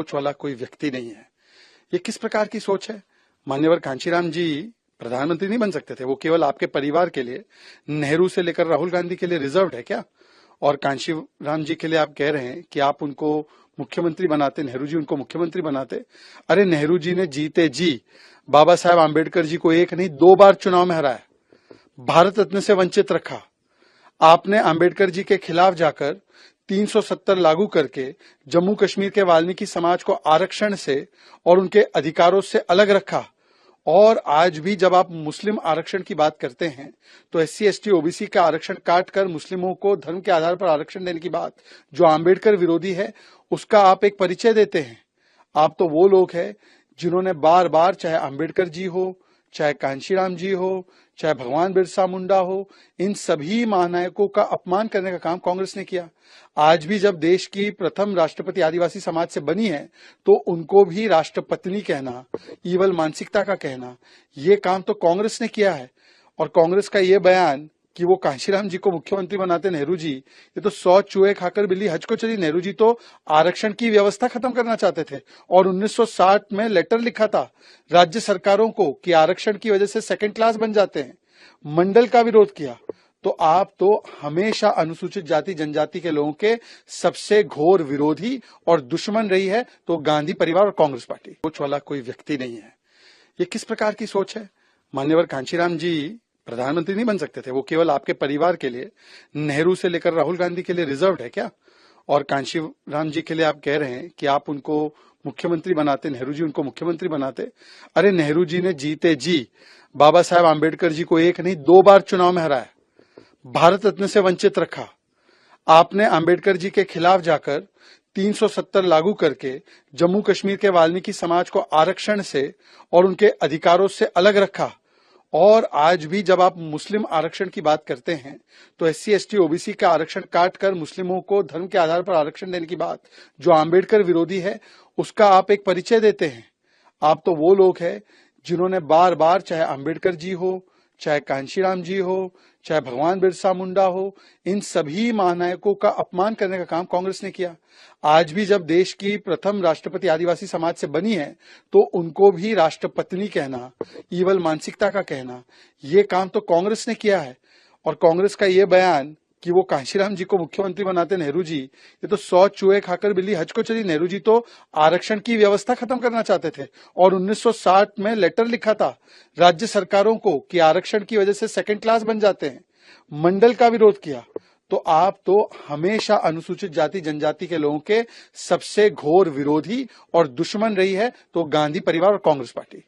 सोच वाला कोई व्यक्ति नहीं है। ये किस प्रकार की सोच है? मान्यवर कांशीराम जी प्रधानमंत्री नहीं बन सकते थे? वो केवल आपके परिवार के लिए, नेहरू से लेकर राहुल गांधी के लिए रिजर्व्ड है क्या? और कांशीराम जी के लिए आप कह रहे हैं कि आप उनको मुख्यमंत्री बनाते, नेहरू जी उनको मुख्यमंत्री बनाते। अरे नेहरू जी ने जीते जी बाबा साहेब आंबेडकर जी को एक नहीं 2 बार चुनाव में हराया, भारत रत्न से वंचित रखा। आपने आंबेडकर जी के खिलाफ जाकर 370 लागू करके जम्मू कश्मीर के वाल्मीकि समाज को आरक्षण से और उनके अधिकारों से अलग रखा। और आज भी जब आप मुस्लिम आरक्षण की बात करते हैं तो SC ST OBC का आरक्षण काट कर मुस्लिमों को धर्म के आधार पर आरक्षण देने की बात, जो आंबेडकर विरोधी है, उसका आप एक परिचय देते हैं। आप तो वो लोग हैं जिन्होंने बार बार, चाहे आंबेडकर जी हो, चाहे कांशीराम जी हो, चाहे भगवान बिरसा मुंडा हो, इन सभी महानायकों का अपमान करने का काम कांग्रेस ने किया। आज भी जब देश की प्रथम राष्ट्रपति आदिवासी समाज से बनी है तो उनको भी राष्ट्रपत्नी कहना, ईवल मानसिकता का कहना, ये काम तो कांग्रेस ने किया है। और कांग्रेस का ये बयान कि वो कांशीराम जी को मुख्यमंत्री बनाते नेहरू जी, ये तो 100 चूहे खाकर बिल्ली हज को चली। नेहरू जी तो आरक्षण की व्यवस्था खत्म करना चाहते थे और 1960 में लेटर लिखा था राज्य सरकारों को कि आरक्षण की वजह से सेकंड क्लास बन जाते हैं। मंडल का विरोध किया। तो आप तो हमेशा अनुसूचित जाति जनजाति के लोगों के सबसे घोर विरोधी और दुश्मन रही है, तो गांधी परिवार और कांग्रेस पार्टी। सोच वाला कोई व्यक्ति नहीं है। ये किस प्रकार की सोच है? मान्यवर कांशीराम जी प्रधानमंत्री नहीं बन सकते थे? वो केवल आपके परिवार के लिए, नेहरू से लेकर राहुल गांधी के लिए रिजर्व्ड है क्या? और कांशीराम जी के लिए आप कह रहे हैं कि आप उनको मुख्यमंत्री बनाते, नेहरू जी उनको मुख्यमंत्री बनाते। अरे नेहरू जी ने जीते जी बाबा साहेब आंबेडकर जी को एक नहीं 2 बार चुनाव में हराया, भारत रत्न से वंचित रखा। आपने आंबेडकर जी के खिलाफ जाकर 370 लागू करके जम्मू कश्मीर के वाल्मीकि समाज को आरक्षण से और उनके अधिकारों से अलग रखा। और आज भी जब आप मुस्लिम आरक्षण की बात करते हैं तो SC ST OBC का आरक्षण काट कर मुस्लिमों को धर्म के आधार पर आरक्षण देने की बात, जो आंबेडकर विरोधी है, उसका आप एक परिचय देते हैं। आप तो वो लोग हैं जिन्होंने बार बार, चाहे आंबेडकर जी हो, चाहे कांशीराम जी हो, चाहे भगवान बिरसा मुंडा हो, इन सभी महानायकों का अपमान करने का काम कांग्रेस ने किया। आज भी जब देश की प्रथम राष्ट्रपति आदिवासी समाज से बनी है तो उनको भी राष्ट्रपत्नी कहना, ईवल मानसिकता का कहना, ये काम तो कांग्रेस ने किया है। और कांग्रेस का ये बयान कि वो कांशीराम जी को मुख्यमंत्री बनाते नेहरू जी, ये तो 100 चूहे खाकर बिल्ली हज को चली। नेहरू जी तो आरक्षण की व्यवस्था खत्म करना चाहते थे और 1960 में लेटर लिखा था राज्य सरकारों को कि आरक्षण की वजह से सेकंड क्लास बन जाते हैं। मंडल का विरोध किया। तो आप तो हमेशा अनुसूचित जाति जनजाति के लोगों के सबसे घोर विरोधी और दुश्मन रही है, तो गांधी परिवार और कांग्रेस पार्टी।